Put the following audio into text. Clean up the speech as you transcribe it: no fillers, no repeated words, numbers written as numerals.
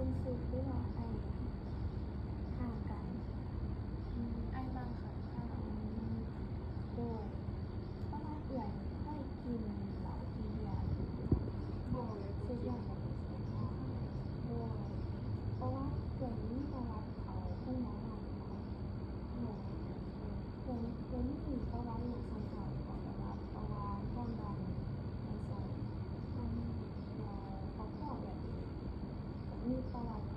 เป็นซุปหรือว่าไอ้ห่างกันไอ้มากค่ะโดยเพราะว่าเอื่อยค่อยกินเหล้ากินเบียร์อยู่บ่เลยสุดยอดเลยโดยเพราะว่าเอื่อยนี้ประวัติเขาผู้หมอมาเขาโดยเอื่อยนี่ประวัติหลวงสงสารของประวัติความดันในสมองมันเขาก็แบบมีประวัติ